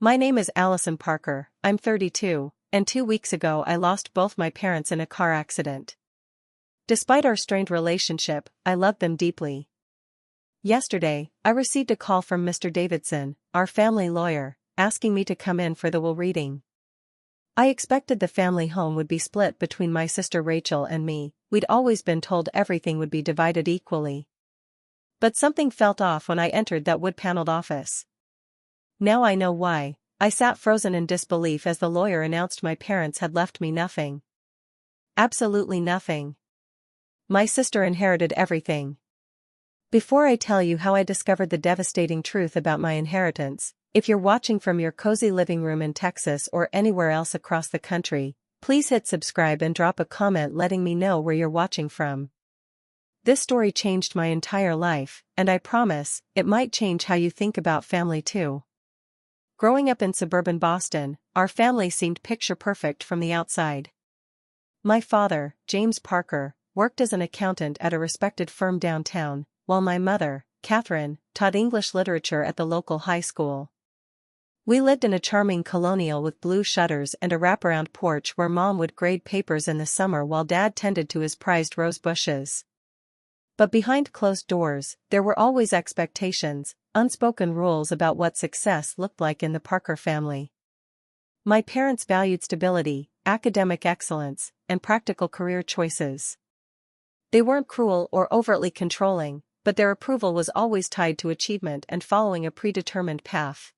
My name is Allison Parker, I'm 32, and 2 weeks ago I lost both my parents in a car accident. Despite our strained relationship, I loved them deeply. Yesterday, I received a call from Mr. Davidson, our family lawyer, asking me to come in for the will reading. I expected the family home would be split between my sister Rachel and me. We'd always been told everything would be divided equally. But something felt off when I entered that wood-paneled office. Now I know why. I sat frozen in disbelief as the lawyer announced my parents had left me nothing. Absolutely nothing. My sister inherited everything. Before I tell you how I discovered the devastating truth about my inheritance, if you're watching from your cozy living room in Texas or anywhere else across the country, please hit subscribe and drop a comment letting me know where you're watching from. This story changed my entire life, and I promise, it might change how you think about family too. Growing up in suburban Boston, our family seemed picture-perfect from the outside. My father, James Parker, worked as an accountant at a respected firm downtown, while my mother, Catherine, taught English literature at the local high school. We lived in a charming colonial with blue shutters and a wraparound porch where Mom would grade papers in the summer while Dad tended to his prized rose bushes. But behind closed doors, there were always expectations, unspoken rules about what success looked like in the Parker family. My parents valued stability, academic excellence, and practical career choices. They weren't cruel or overtly controlling, but their approval was always tied to achievement and following a predetermined path.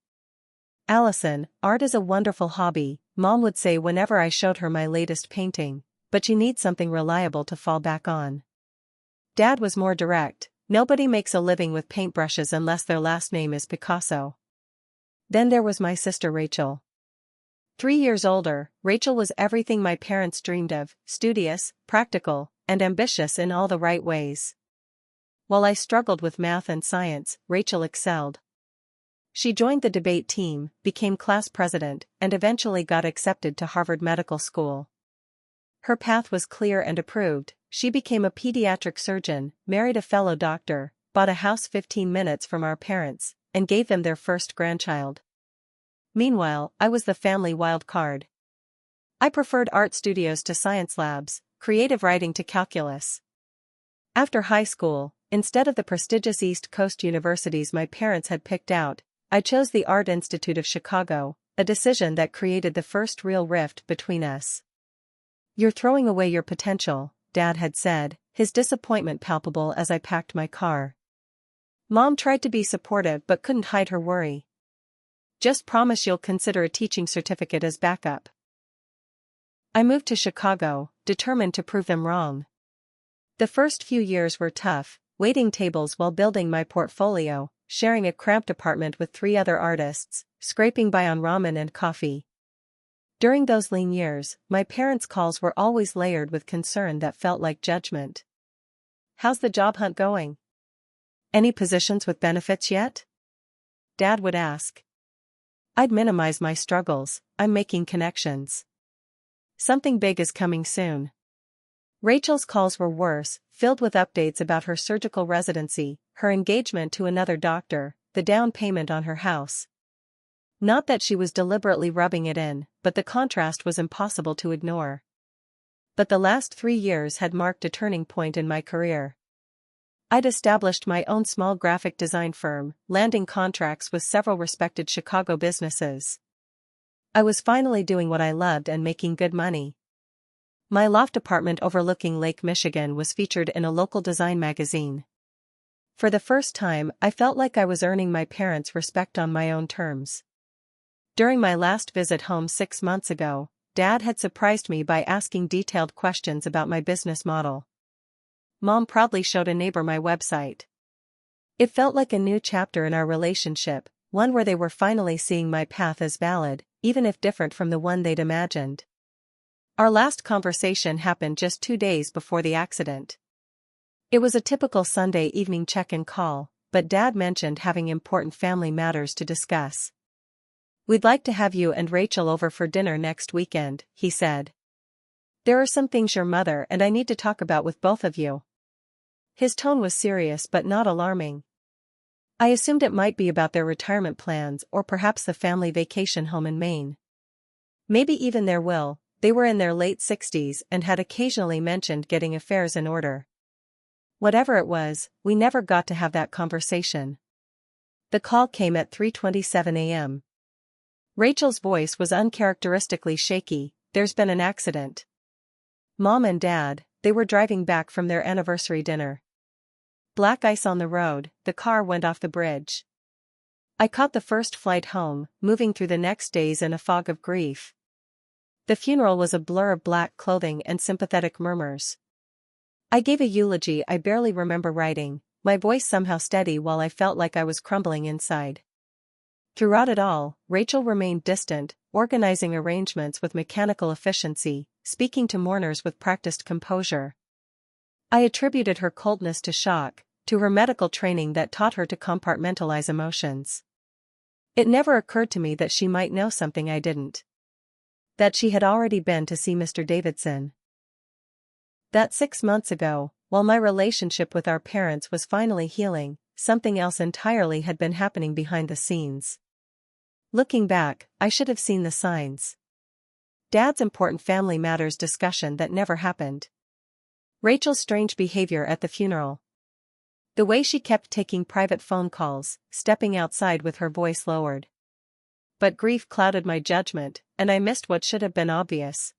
Allison, art is a wonderful hobby, Mom would say whenever I showed her my latest painting, but you need something reliable to fall back on. Dad was more direct, nobody makes a living with paintbrushes unless their last name is Picasso. Then there was my sister Rachel. 3 years older, Rachel was everything my parents dreamed of, studious, practical, and ambitious in all the right ways. While I struggled with math and science, Rachel excelled. She joined the debate team, became class president, and eventually got accepted to Harvard Medical School. Her path was clear and approved. She became a pediatric surgeon, married a fellow doctor, bought a house 15 minutes from our parents, and gave them their first grandchild. Meanwhile, I was the family wild card. I preferred art studios to science labs, creative writing to calculus. After high school, instead of the prestigious East Coast universities my parents had picked out, I chose the Art Institute of Chicago, a decision that created the first real rift between us. "You're throwing away your potential," Dad had said, his disappointment palpable as I packed my car. Mom tried to be supportive but couldn't hide her worry. "Just promise you'll consider a teaching certificate as backup." I moved to Chicago, determined to prove them wrong. The first few years were tough, waiting tables while building my portfolio, sharing a cramped apartment with 3 other artists, scraping by on ramen and coffee. During those lean years, my parents' calls were always layered with concern that felt like judgment. "How's the job hunt going? Any positions with benefits yet?" Dad would ask. I'd minimize my struggles, "I'm making connections. Something big is coming soon." Rachel's calls were worse, filled with updates about her surgical residency, her engagement to another doctor, the down payment on her house. Not that she was deliberately rubbing it in, but the contrast was impossible to ignore. But the last 3 years had marked a turning point in my career. I'd established my own small graphic design firm, landing contracts with several respected Chicago businesses. I was finally doing what I loved and making good money. My loft apartment overlooking Lake Michigan was featured in a local design magazine. For the first time, I felt like I was earning my parents' respect on my own terms. During my last visit home 6 months ago, Dad had surprised me by asking detailed questions about my business model. Mom proudly showed a neighbor my website. It felt like a new chapter in our relationship, one where they were finally seeing my path as valid, even if different from the one they'd imagined. Our last conversation happened just 2 days before the accident. It was a typical Sunday evening check-in call, but Dad mentioned having important family matters to discuss. "We'd like to have you and Rachel over for dinner next weekend," he said. "There are some things your mother and I need to talk about with both of you." His tone was serious but not alarming. I assumed it might be about their retirement plans or perhaps the family vacation home in Maine. Maybe even their will. They were in their late 60s and had occasionally mentioned getting affairs in order. Whatever it was, we never got to have that conversation. The call came at 3:27 a.m. Rachel's voice was uncharacteristically shaky. "There's been an accident." Mom and Dad, they were driving back from their anniversary dinner. Black ice on the road, the car went off the bridge. I caught the first flight home, moving through the next days in a fog of grief. The funeral was a blur of black clothing and sympathetic murmurs. I gave a eulogy I barely remember writing, my voice somehow steady while I felt like I was crumbling inside. Throughout it all, Rachel remained distant, organizing arrangements with mechanical efficiency, speaking to mourners with practiced composure. I attributed her coldness to shock, to her medical training that taught her to compartmentalize emotions. It never occurred to me that she might know something I didn't. That she had already been to see Mr. Davidson. That 6 months ago, while my relationship with our parents was finally healing, something else entirely had been happening behind the scenes. Looking back, I should have seen the signs. Dad's important family matters discussion that never happened. Rachel's strange behavior at the funeral. The way she kept taking private phone calls, stepping outside with her voice lowered. But grief clouded my judgment, and I missed what should have been obvious.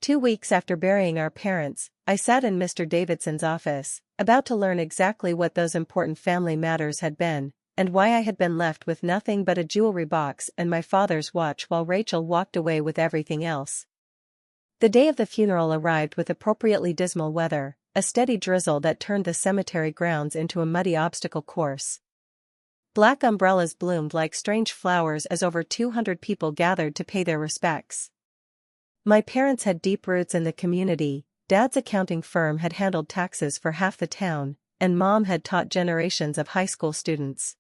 2 weeks after burying our parents, I sat in Mr. Davidson's office, about to learn exactly what those important family matters had been, and why I had been left with nothing but a jewelry box and my father's watch while Rachel walked away with everything else. The day of the funeral arrived with appropriately dismal weather, a steady drizzle that turned the cemetery grounds into a muddy obstacle course. Black umbrellas bloomed like strange flowers as over 200 people gathered to pay their respects. My parents had deep roots in the community, Dad's accounting firm had handled taxes for half the town, and Mom had taught generations of high school students.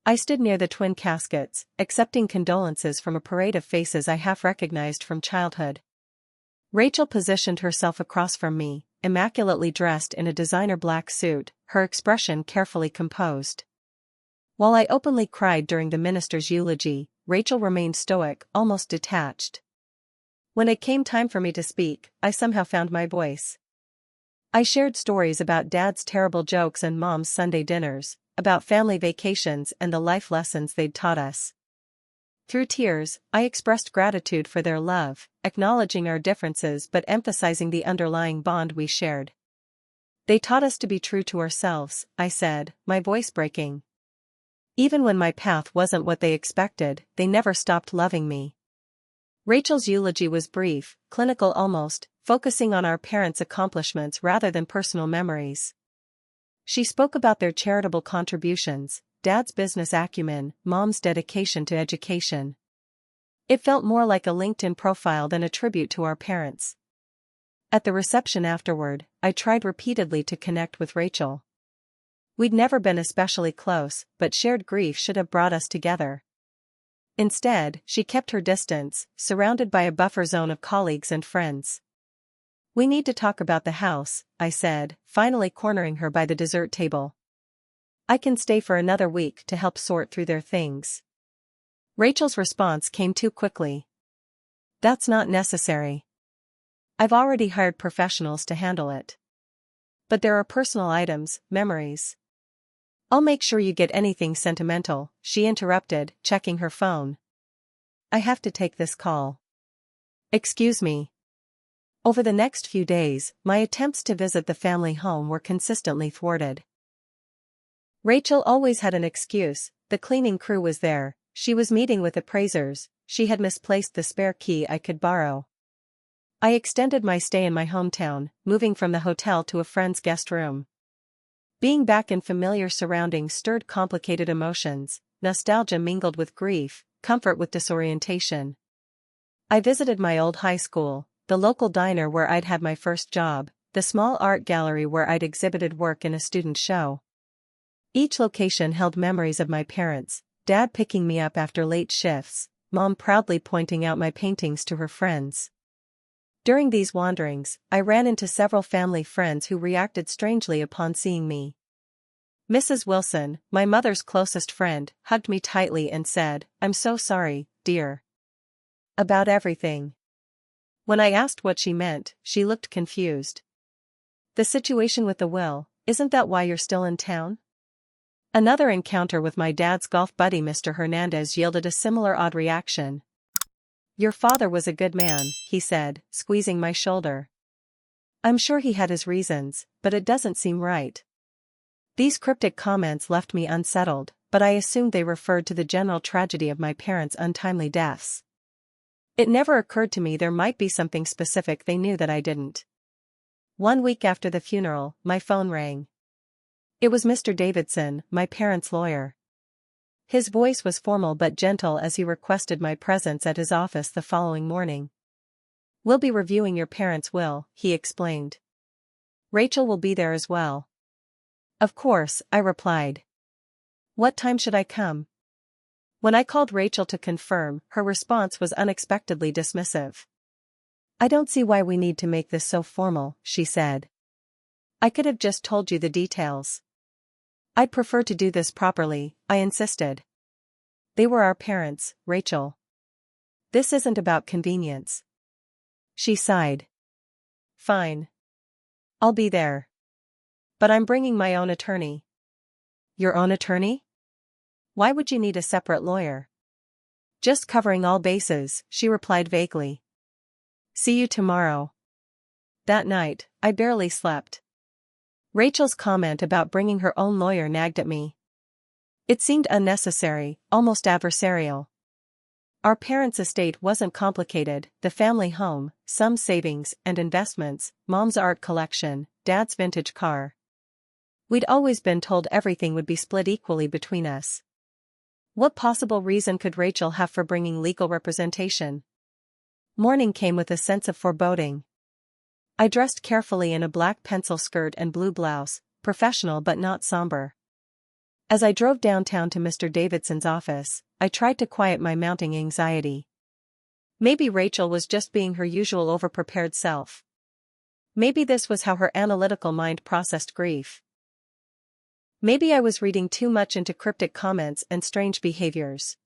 I stood near the twin caskets, accepting condolences from a parade of faces I half recognized from childhood. Rachel positioned herself across from me, immaculately dressed in a designer black suit, her expression carefully composed. While I openly cried during the minister's eulogy, Rachel remained stoic, almost detached. When it came time for me to speak, I somehow found my voice. I shared stories about Dad's terrible jokes and Mom's Sunday dinners, about family vacations and the life lessons they'd taught us. Through tears, I expressed gratitude for their love, acknowledging our differences but emphasizing the underlying bond we shared. "They taught us to be true to ourselves," I said, my voice breaking. "Even when my path wasn't what they expected, they never stopped loving me." Rachel's eulogy was brief, clinical almost, focusing on our parents' accomplishments rather than personal memories. She spoke about their charitable contributions, Dad's business acumen, Mom's dedication to education. It felt more like a LinkedIn profile than a tribute to our parents. At the reception afterward, I tried repeatedly to connect with Rachel. We'd never been especially close, but shared grief should have brought us together. Instead, she kept her distance, surrounded by a buffer zone of colleagues and friends. "We need to talk about the house," I said, finally cornering her by the dessert table. "I can stay for another week to help sort through their things." Rachel's response came too quickly. "That's not necessary. I've already hired professionals to handle it. But there are personal items, memories." "I'll make sure you get anything sentimental," she interrupted, checking her phone. "I have to take this call." "Excuse me." Over the next few days, my attempts to visit the family home were consistently thwarted. Rachel always had an excuse: the cleaning crew was there, she was meeting with appraisers, she had misplaced the spare key I could borrow. I extended my stay in my hometown, moving from the hotel to a friend's guest room. Being back in familiar surroundings stirred complicated emotions, nostalgia mingled with grief, comfort with disorientation. I visited my old high school, the local diner where I'd had my first job, the small art gallery where I'd exhibited work in a student show. Each location held memories of my parents, Dad picking me up after late shifts, Mom proudly pointing out my paintings to her friends. During these wanderings, I ran into several family friends who reacted strangely upon seeing me. Mrs. Wilson, my mother's closest friend, hugged me tightly and said, "I'm so sorry, dear. About everything." When I asked what she meant, she looked confused. "The situation with the will, isn't that why you're still in town?" Another encounter with my dad's golf buddy Mr. Hernandez yielded a similar odd reaction. "Your father was a good man," he said, squeezing my shoulder. "I'm sure he had his reasons, but it doesn't seem right." These cryptic comments left me unsettled, but I assumed they referred to the general tragedy of my parents' untimely deaths. It never occurred to me there might be something specific they knew that I didn't. 1 week after the funeral, my phone rang. It was Mr. Davidson, my parents' lawyer. His voice was formal but gentle as he requested my presence at his office the following morning. "We'll be reviewing your parents' will," he explained. "Rachel will be there as well." "Of course," I replied. "What time should I come?" When I called Rachel to confirm, her response was unexpectedly dismissive. "I don't see why we need to make this so formal," she said. "I could have just told you the details." "I'd prefer to do this properly," I insisted. "They were our parents, Rachel. This isn't about convenience." She sighed. "Fine. I'll be there. But I'm bringing my own attorney." "Your own attorney? Why would you need a separate lawyer?" "Just covering all bases," she replied vaguely. "See you tomorrow." That night, I barely slept. Rachel's comment about bringing her own lawyer nagged at me. It seemed unnecessary, almost adversarial. Our parents' estate wasn't complicated: the family home, some savings and investments, mom's art collection, dad's vintage car. We'd always been told everything would be split equally between us. What possible reason could Rachel have for bringing legal representation? Morning came with a sense of foreboding. I dressed carefully in a black pencil skirt and blue blouse, professional but not somber. As I drove downtown to Mr. Davidson's office, I tried to quiet my mounting anxiety. Maybe Rachel was just being her usual overprepared self. Maybe this was how her analytical mind processed grief. Maybe I was reading too much into cryptic comments and strange behaviors.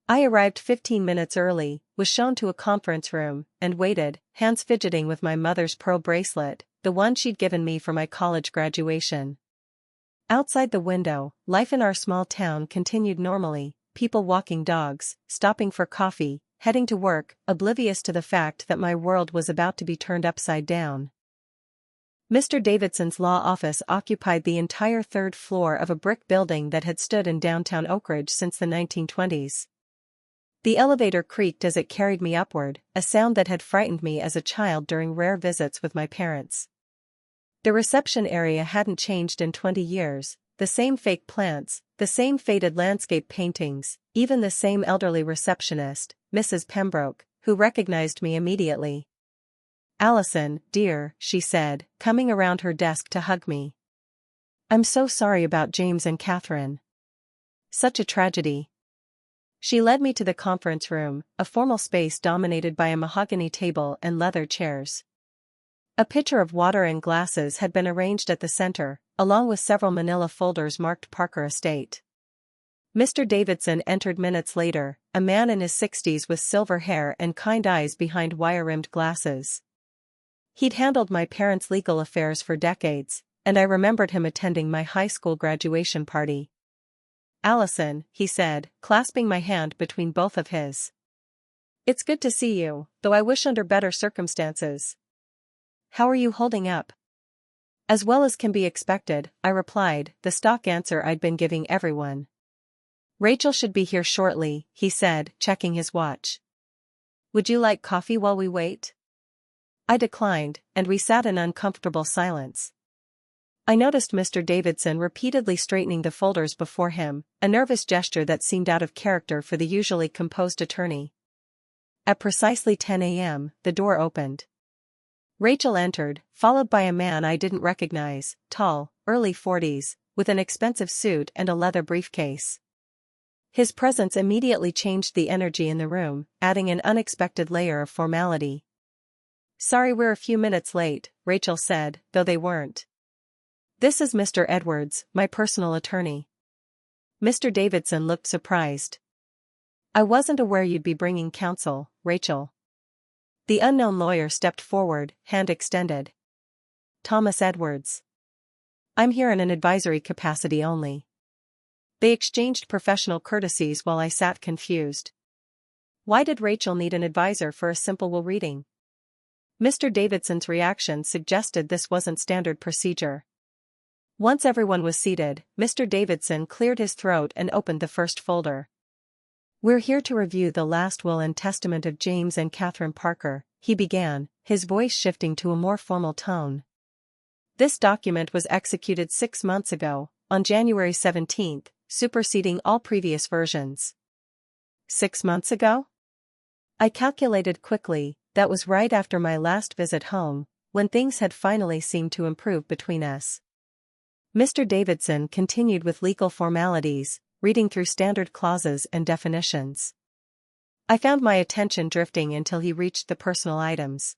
I arrived 15 minutes early, was shown to a conference room, and waited, hands fidgeting with my mother's pearl bracelet, the one she'd given me for my college graduation. Outside the window, life in our small town continued normally, people walking dogs, stopping for coffee, heading to work, oblivious to the fact that my world was about to be turned upside down. Mr. Davidson's law office occupied the entire third floor of a brick building that had stood in downtown Oak Ridge since the 1920s. The elevator creaked as it carried me upward, a sound that had frightened me as a child during rare visits with my parents. The reception area hadn't changed in 20 years, the same fake plants, the same faded landscape paintings, even the same elderly receptionist, Mrs. Pembroke, who recognized me immediately. "Allison, dear," she said, coming around her desk to hug me. "I'm so sorry about James and Catherine. Such a tragedy." She led me to the conference room, a formal space dominated by a mahogany table and leather chairs. A pitcher of water and glasses had been arranged at the center, along with several manila folders marked Parker Estate. Mr. Davidson entered minutes later, a man in his 60s with silver hair and kind eyes behind wire-rimmed glasses. He'd handled my parents' legal affairs for decades, and I remembered him attending my high school graduation party. "Allison," he said, clasping my hand between both of his. "It's good to see you, though I wish under better circumstances. How are you holding up?" "As well as can be expected," I replied, the stock answer I'd been giving everyone. "Rachel should be here shortly," he said, checking his watch. "Would you like coffee while we wait?" I declined, and we sat in uncomfortable silence. I noticed Mr. Davidson repeatedly straightening the folders before him, a nervous gesture that seemed out of character for the usually composed attorney. At precisely 10 a.m., the door opened. Rachel entered, followed by a man I didn't recognize, tall, early 40s, with an expensive suit and a leather briefcase. His presence immediately changed the energy in the room, adding an unexpected layer of formality. "Sorry we're a few minutes late," Rachel said, though they weren't. This is Mr. Edwards, my personal attorney. Mr. Davidson looked surprised. I wasn't aware you'd be bringing counsel, Rachel. The unknown lawyer stepped forward, hand extended. Thomas Edwards. I'm here in an advisory capacity only. They exchanged professional courtesies while I sat confused. Why did Rachel need an advisor for a simple will reading? Mr. Davidson's reaction suggested this wasn't standard procedure. Once everyone was seated, Mr. Davidson cleared his throat and opened the first folder. We're here to review the last will and testament of James and Catherine Parker, he began, his voice shifting to a more formal tone. This document was executed 6 months ago, on January 17, superseding all previous versions. 6 months ago? I calculated quickly, that was right after my last visit home, when things had finally seemed to improve between us. Mr. Davidson continued with legal formalities, reading through standard clauses and definitions. I found my attention drifting until he reached the personal items.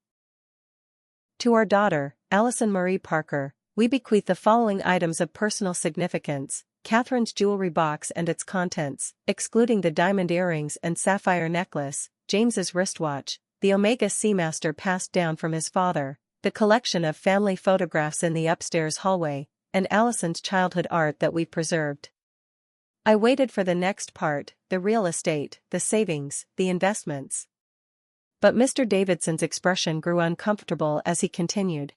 To our daughter, Allison Marie Parker, we bequeath the following items of personal significance: Catherine's jewelry box and its contents, excluding the diamond earrings and sapphire necklace, James's wristwatch, the Omega Seamaster passed down from his father, the collection of family photographs in the upstairs hallway, and Allison's childhood art that we've preserved. I waited for the next part, the real estate, the savings, the investments. But Mr. Davidson's expression grew uncomfortable as he continued.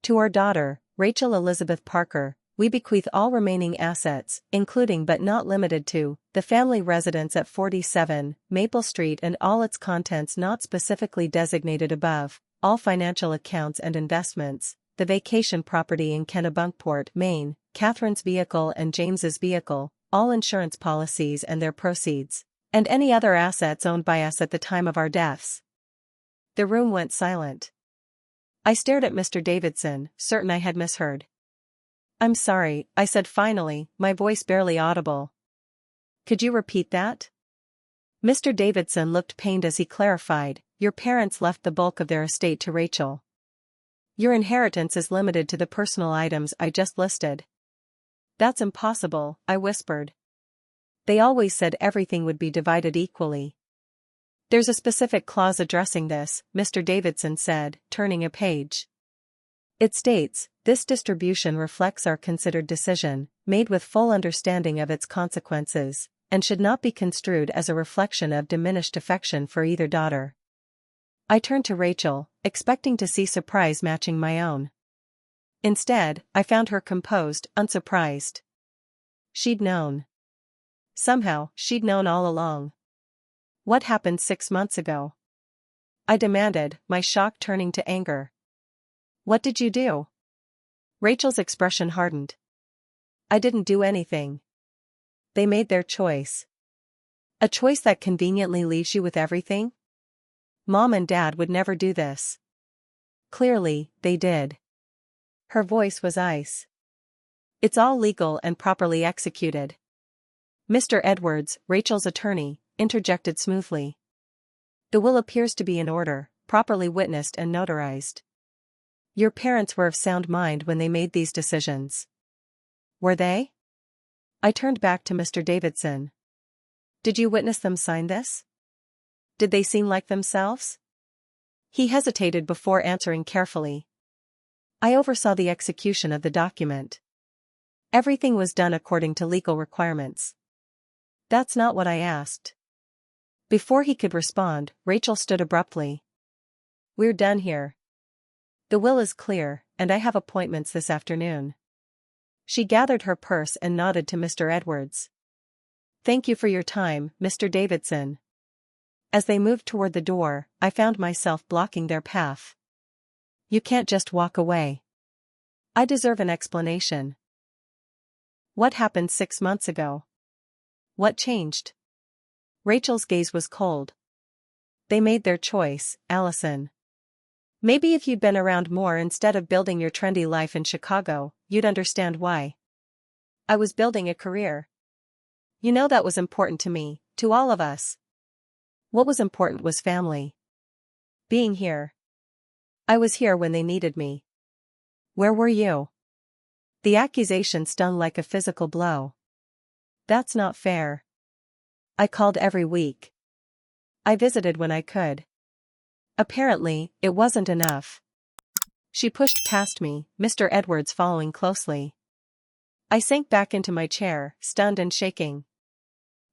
To our daughter, Rachel Elizabeth Parker, we bequeath all remaining assets, including but not limited to, the family residence at 47 Maple Street and all its contents not specifically designated above, all financial accounts and investments, the vacation property in Kennebunkport, Maine, Catherine's vehicle and James's vehicle, all insurance policies and their proceeds, and any other assets owned by us at the time of our deaths. The room went silent. I stared at Mr. Davidson, certain I had misheard. I'm sorry, I said finally, my voice barely audible. Could you repeat that? Mr. Davidson looked pained as he clarified, your parents left the bulk of their estate to Rachel. Your inheritance is limited to the personal items I just listed. That's impossible, I whispered. They always said everything would be divided equally. There's a specific clause addressing this, Mr. Davidson said, turning a page. It states, this distribution reflects our considered decision, made with full understanding of its consequences, and should not be construed as a reflection of diminished affection for either daughter. I turned to Rachel, expecting to see surprise matching my own. Instead, I found her composed, unsurprised. She'd known. Somehow, she'd known all along. What happened 6 months ago? I demanded, my shock turning to anger. What did you do? Rachel's expression hardened. I didn't do anything. They made their choice. A choice that conveniently leaves you with everything? Mom and Dad would never do this. Clearly, they did. Her voice was ice. It's all legal and properly executed. Mr. Edwards, Rachel's attorney, interjected smoothly. The will appears to be in order, properly witnessed and notarized. Your parents were of sound mind when they made these decisions. Were they? I turned back to Mr. Davidson. Did you witness them sign this? Did they seem like themselves? He hesitated before answering carefully. I oversaw the execution of the document. Everything was done according to legal requirements. That's not what I asked. Before he could respond, Rachel stood abruptly. We're done here. The will is clear, and I have appointments this afternoon. She gathered her purse and nodded to Mr. Edwards. Thank you for your time, Mr. Davidson. As they moved toward the door, I found myself blocking their path. You can't just walk away. I deserve an explanation. What happened 6 months ago? What changed? Rachel's gaze was cold. They made their choice, Allison. Maybe if you'd been around more instead of building your trendy life in Chicago, you'd understand why. I was building a career. You know that was important to me, to all of us. What was important was family. Being here. I was here when they needed me. Where were you? The accusation stung like a physical blow. That's not fair. I called every week. I visited when I could. Apparently, it wasn't enough. She pushed past me, Mr. Edwards following closely. I sank back into my chair, stunned and shaking.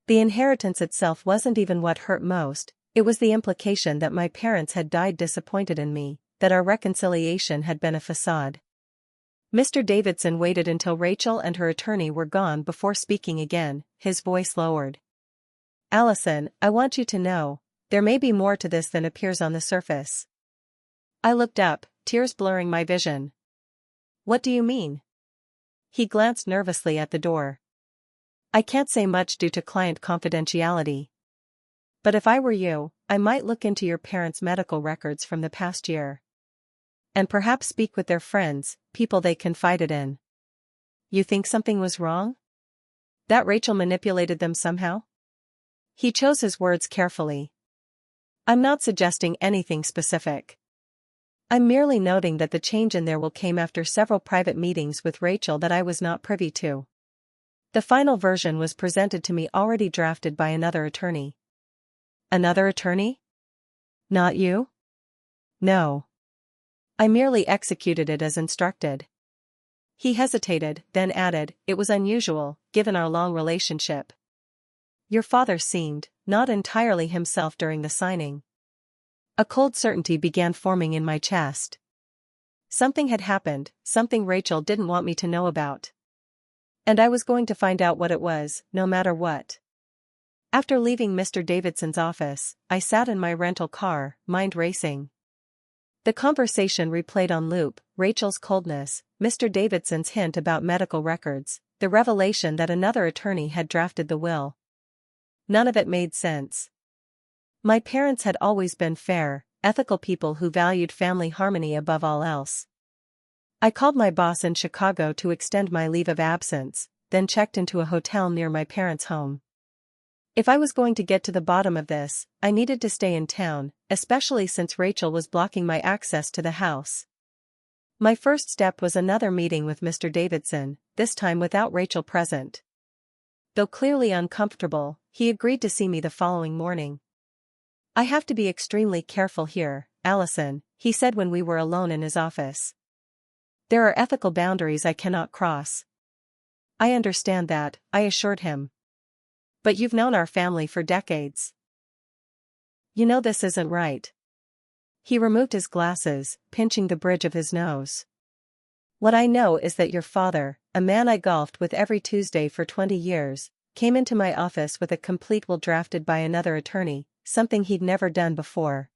The inheritance itself wasn't even what hurt most, it was the implication that my parents had died disappointed in me, that our reconciliation had been a facade. Mr. Davidson waited until Rachel and her attorney were gone before speaking again, his voice lowered. Allison, I want you to know, there may be more to this than appears on the surface. I looked up, tears blurring my vision. What do you mean? He glanced nervously at the door. I can't say much due to client confidentiality. But if I were you, I might look into your parents' medical records from the past year. And perhaps speak with their friends, people they confided in. You think something was wrong? That Rachel manipulated them somehow? He chose his words carefully. I'm not suggesting anything specific. I'm merely noting that the change in their will came after several private meetings with Rachel that I was not privy to. The final version was presented to me already drafted by another attorney. Another attorney? Not you? No. I merely executed it as instructed. He hesitated, then added, it was unusual, given our long relationship. Your father seemed not entirely himself during the signing. A cold certainty began forming in my chest. Something had happened, something Rachel didn't want me to know about. And I was going to find out what it was, no matter what. After leaving Mr. Davidson's office, I sat in my rental car, mind racing. The conversation replayed on loop, Rachel's coldness, Mr. Davidson's hint about medical records, the revelation that another attorney had drafted the will. None of it made sense. My parents had always been fair, ethical people who valued family harmony above all else. I called my boss in Chicago to extend my leave of absence, then checked into a hotel near my parents' home. If I was going to get to the bottom of this, I needed to stay in town, especially since Rachel was blocking my access to the house. My first step was another meeting with Mr. Davidson, this time without Rachel present. Though clearly uncomfortable, he agreed to see me the following morning. I have to be extremely careful here, Allison, he said when we were alone in his office. There are ethical boundaries I cannot cross. I understand that, I assured him. But you've known our family for decades. You know this isn't right. He removed his glasses, pinching the bridge of his nose. What I know is that your father, a man I golfed with every Tuesday for 20 years, came into my office with a complete will drafted by another attorney, something he'd never done before.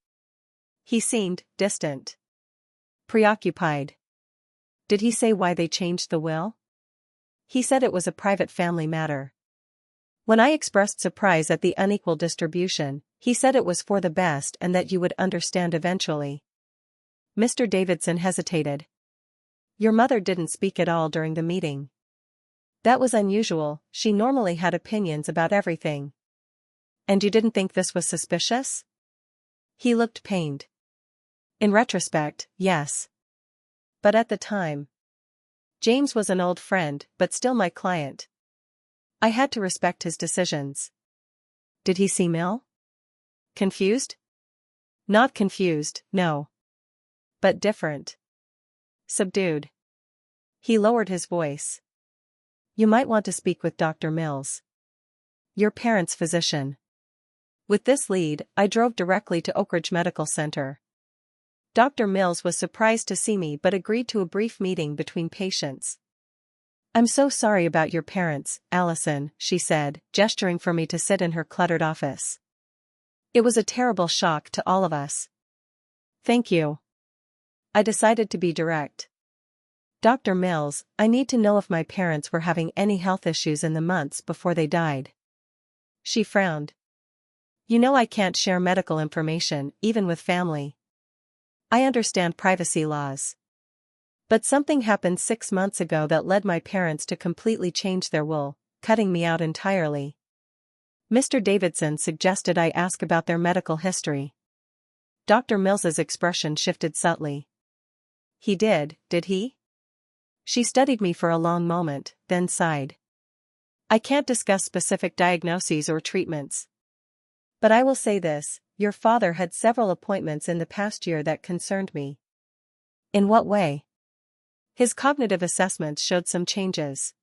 He seemed distant. Preoccupied. Did he say why they changed the will? He said it was a private family matter. When I expressed surprise at the unequal distribution, he said it was for the best and that you would understand eventually. Mr. Davidson hesitated. Your mother didn't speak at all during the meeting. That was unusual, she normally had opinions about everything. And you didn't think this was suspicious? He looked pained. In retrospect, yes. But at the time. James was an old friend, but still my client. I had to respect his decisions. Did he seem ill? Confused? Not confused, no. But different. Subdued. He lowered his voice. You might want to speak with Dr. Mills. Your parents' physician. With this lead, I drove directly to Oak Ridge Medical Center. Dr. Mills was surprised to see me but agreed to a brief meeting between patients. I'm so sorry about your parents, Allison, she said, gesturing for me to sit in her cluttered office. It was a terrible shock to all of us. Thank you. I decided to be direct. Dr. Mills, I need to know if my parents were having any health issues in the months before they died. She frowned. You know I can't share medical information, even with family. I understand privacy laws. But something happened 6 months ago that led my parents to completely change their will, cutting me out entirely. Mr. Davidson suggested I ask about their medical history. Dr. Mills's expression shifted subtly. He did he? She studied me for a long moment, then sighed. I can't discuss specific diagnoses or treatments. But I will say this, your father had several appointments in the past year that concerned me. In what way? His cognitive assessments showed some changes.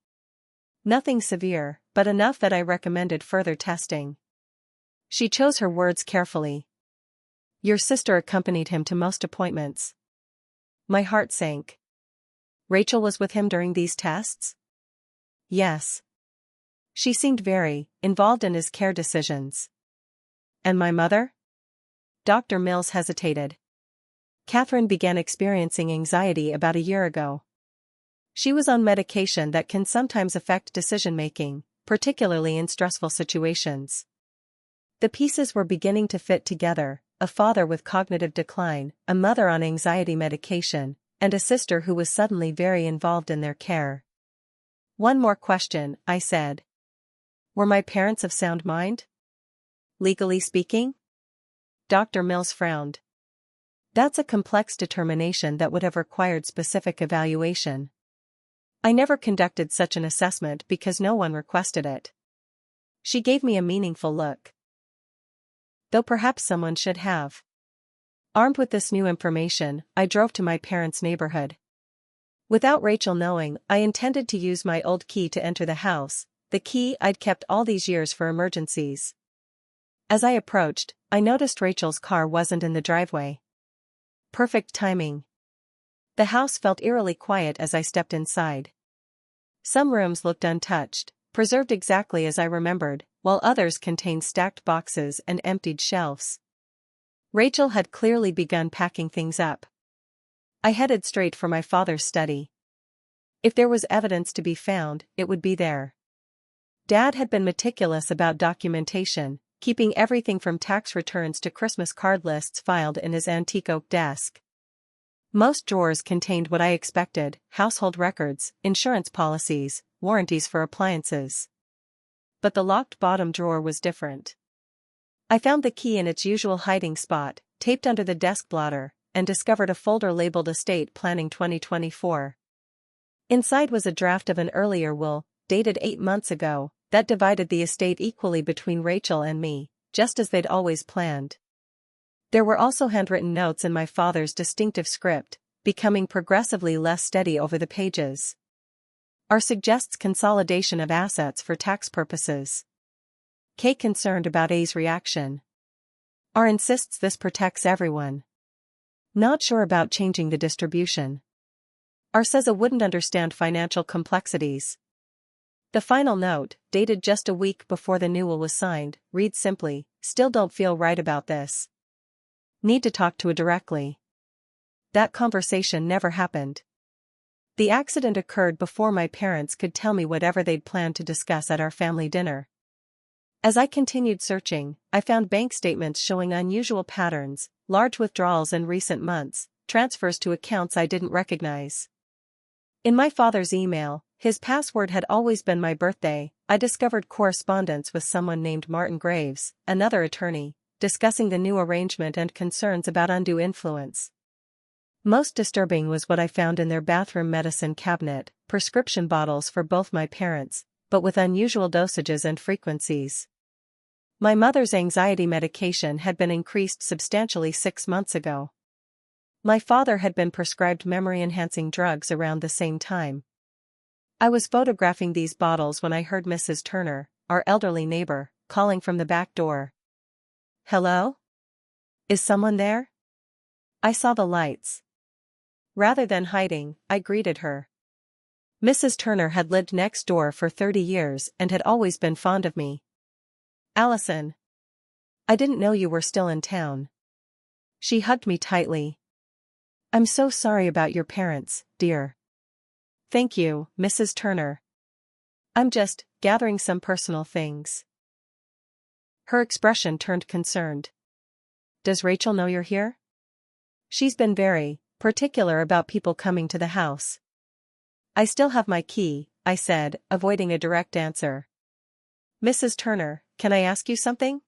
Nothing severe, but enough that I recommended further testing. She chose her words carefully. Your sister accompanied him to most appointments. My heart sank. Rachel was with him during these tests? Yes. She seemed very involved in his care decisions. And my mother? Dr. Mills hesitated. Catherine began experiencing anxiety about a year ago. She was on medication that can sometimes affect decision-making, particularly in stressful situations. The pieces were beginning to fit together, a father with cognitive decline, a mother on anxiety medication, and a sister who was suddenly very involved in their care. One more question, I said. Were my parents of sound mind? Legally speaking? Dr. Mills frowned. That's a complex determination that would have required specific evaluation. I never conducted such an assessment because no one requested it. She gave me a meaningful look. Though perhaps someone should have. Armed with this new information, I drove to my parents' neighborhood. Without Rachel knowing, I intended to use my old key to enter the house, the key I'd kept all these years for emergencies. As I approached, I noticed Rachel's car wasn't in the driveway. Perfect timing. The house felt eerily quiet as I stepped inside. Some rooms looked untouched, preserved exactly as I remembered, while others contained stacked boxes and emptied shelves. Rachel had clearly begun packing things up. I headed straight for my father's study. If there was evidence to be found, it would be there. Dad had been meticulous about documentation, keeping everything from tax returns to Christmas card lists filed in his antique oak desk. Most drawers contained what I expected: household records, insurance policies, warranties for appliances. But the locked bottom drawer was different. I found the key in its usual hiding spot, taped under the desk blotter, and discovered a folder labeled Estate Planning 2024. Inside was a draft of an earlier will, dated 8 months ago, that divided the estate equally between Rachel and me, just as they'd always planned. There were also handwritten notes in my father's distinctive script, becoming progressively less steady over the pages. R suggests consolidation of assets for tax purposes. K concerned about A's reaction. R insists this protects everyone. Not sure about changing the distribution. R says I wouldn't understand financial complexities. The final note, dated just a week before the new will was signed, reads simply, "Still don't feel right about this. Need to talk to A directly." That conversation never happened. The accident occurred before my parents could tell me whatever they'd planned to discuss at our family dinner. As I continued searching, I found bank statements showing unusual patterns, large withdrawals in recent months, transfers to accounts I didn't recognize. In my father's email, his password had always been my birthday. I discovered correspondence with someone named Martin Graves, another attorney, discussing the new arrangement and concerns about undue influence. Most disturbing was what I found in their bathroom medicine cabinet: prescription bottles for both my parents, but with unusual dosages and frequencies. My mother's anxiety medication had been increased substantially 6 months ago. My father had been prescribed memory-enhancing drugs around the same time. I was photographing these bottles when I heard Mrs. Turner, our elderly neighbor, calling from the back door. "Hello? Is someone there?" I saw the lights. Rather than hiding, I greeted her. Mrs. Turner had lived next door for 30 years and had always been fond of me. "Allison. I didn't know you were still in town." She hugged me tightly. "I'm so sorry about your parents, dear." "Thank you, Mrs. Turner. I'm just gathering some personal things." Her expression turned concerned. "Does Rachel know you're here?" "She's been very particular about people coming to the house." "I still have my key," I said, avoiding a direct answer. "Mrs. Turner, can I ask you something?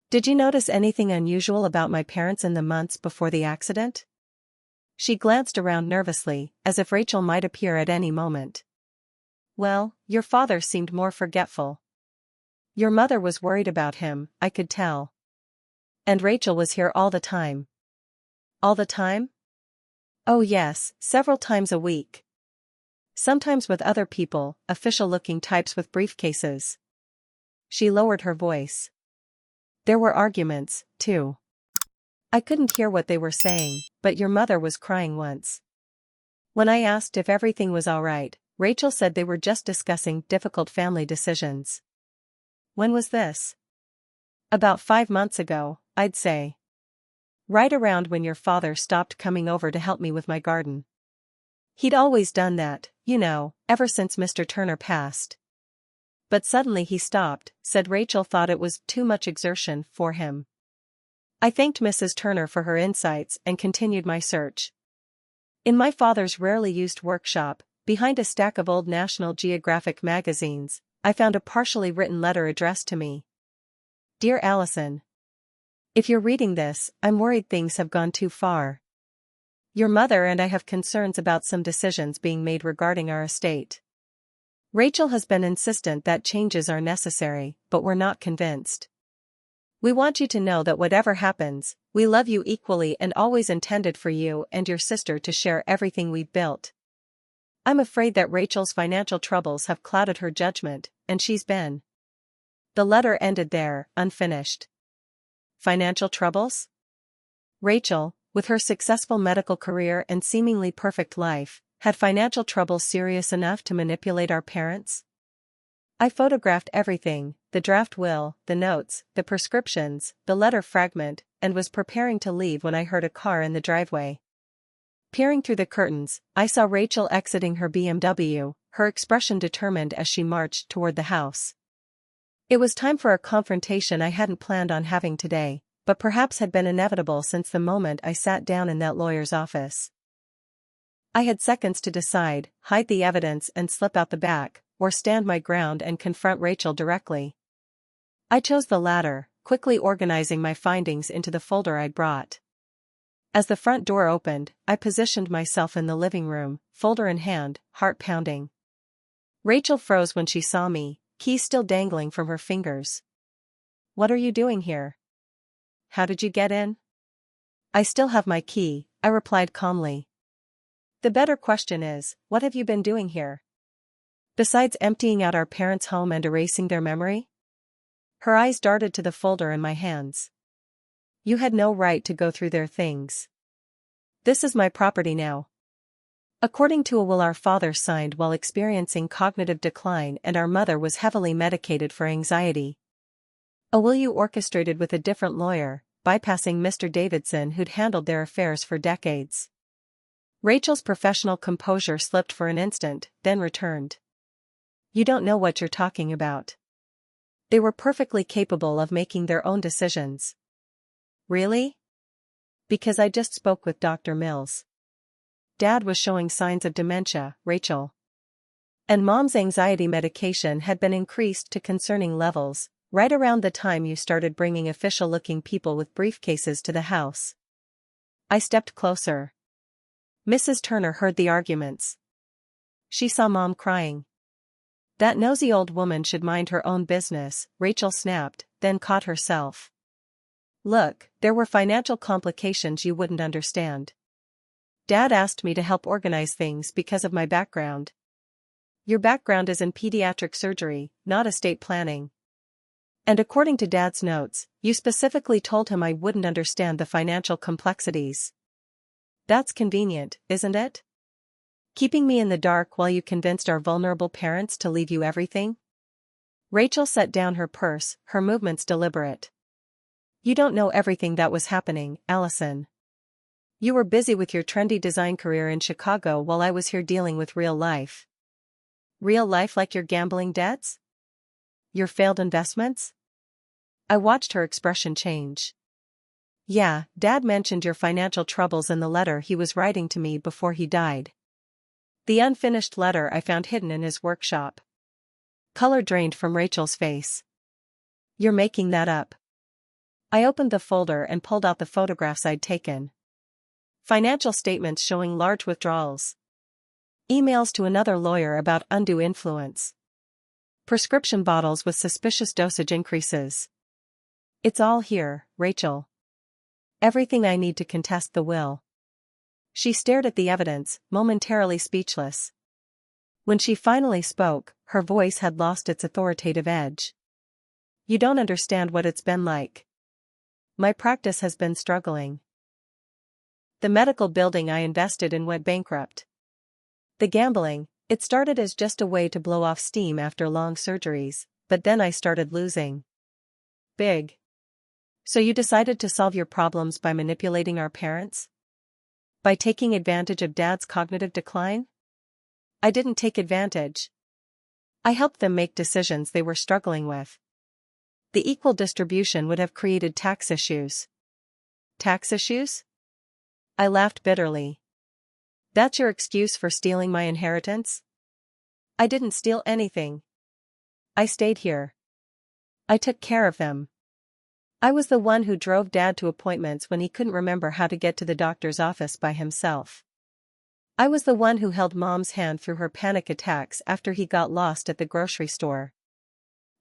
Did you notice anything unusual about my parents in the months before the accident?" She glanced around nervously, as if Rachel might appear at any moment. Well, your father seemed more forgetful. Your mother was worried about him, I could tell. And Rachel was here all the time. All the time? Oh yes, several times a week. Sometimes with other people, official-looking types with briefcases. She lowered her voice. There were arguments, too. I couldn't hear what they were saying, but your mother was crying once. When I asked if everything was all right, Rachel said they were just discussing difficult family decisions. When was this? About 5 months ago, I'd say. Right around when your father stopped coming over to help me with my garden. He'd always done that, you know, ever since Mr. Turner passed. But suddenly he stopped, said Rachel thought it was too much exertion for him. I thanked Mrs. Turner for her insights and continued my search. In my father's rarely used workshop, behind a stack of old National Geographic magazines, I found a partially written letter addressed to me. Dear Allison. If you're reading this, I'm worried things have gone too far. Your mother and I have concerns about some decisions being made regarding our estate. Rachel has been insistent that changes are necessary, but we're not convinced. We want you to know that whatever happens, we love you equally and always intended for you and your sister to share everything we've built. I'm afraid that Rachel's financial troubles have clouded her judgment, and she's been. The letter ended there, unfinished. Financial troubles? Rachel, with her successful medical career and seemingly perfect life, had financial troubles serious enough to manipulate our parents? I photographed everything, the draft will, the notes, the prescriptions, the letter fragment, and was preparing to leave when I heard a car in the driveway. Peering through the curtains, I saw Rachel exiting her BMW, her expression determined as she marched toward the house. It was time for a confrontation I hadn't planned on having today, but perhaps had been inevitable since the moment I sat down in that lawyer's office. I had seconds to decide, hide the evidence and slip out the back, or stand my ground and confront Rachel directly. I chose the latter, quickly organizing my findings into the folder I'd brought. As the front door opened, I positioned myself in the living room, folder in hand, heart pounding. Rachel froze when she saw me, keys still dangling from her fingers. What are you doing here? How did you get in? I still have my key, I replied calmly. The better question is, what have you been doing here? Besides emptying out our parents' home and erasing their memory? Her eyes darted to the folder in my hands. You had no right to go through their things. This is my property now. According to a will our father signed while experiencing cognitive decline and our mother was heavily medicated for anxiety. A will you orchestrated with a different lawyer, bypassing Mr. Davidson who'd handled their affairs for decades. Rachel's professional composure slipped for an instant, then returned. You don't know what you're talking about. They were perfectly capable of making their own decisions. Really? Because I just spoke with Dr. Mills. Dad was showing signs of dementia, Rachel. And Mom's anxiety medication had been increased to concerning levels, right around the time you started bringing official-looking people with briefcases to the house. I stepped closer. Mrs. Turner heard the arguments. She saw Mom crying. That nosy old woman should mind her own business, Rachel snapped, then caught herself. Look, there were financial complications you wouldn't understand. Dad asked me to help organize things because of my background. Your background is in pediatric surgery, not estate planning. And according to Dad's notes, you specifically told him I wouldn't understand the financial complexities. That's convenient, isn't it? Keeping me in the dark while you convinced our vulnerable parents to leave you everything? Rachel set down her purse, her movements deliberate. You don't know everything that was happening, Allison. You were busy with your trendy design career in Chicago while I was here dealing with real life. Real life like your gambling debts? Your failed investments? I watched her expression change. Yeah, Dad mentioned your financial troubles in the letter he was writing to me before he died. The unfinished letter I found hidden in his workshop. Color drained from Rachel's face. You're making that up. I opened the folder and pulled out the photographs I'd taken. Financial statements showing large withdrawals. Emails to another lawyer about undue influence. Prescription bottles with suspicious dosage increases. It's all here, Rachel. Everything I need to contest the will. She stared at the evidence, momentarily speechless. When she finally spoke, her voice had lost its authoritative edge. You don't understand what it's been like. My practice has been struggling. The medical building I invested in went bankrupt. The gambling, it started as just a way to blow off steam after long surgeries, but then I started losing. Big. So you decided to solve your problems by manipulating our parents? By taking advantage of Dad's cognitive decline? I didn't take advantage. I helped them make decisions they were struggling with. The equal distribution would have created tax issues. Tax issues? I laughed bitterly. That's your excuse for stealing my inheritance? I didn't steal anything. I stayed here. I took care of them. I was the one who drove Dad to appointments when he couldn't remember how to get to the doctor's office by himself. I was the one who held Mom's hand through her panic attacks after he got lost at the grocery store.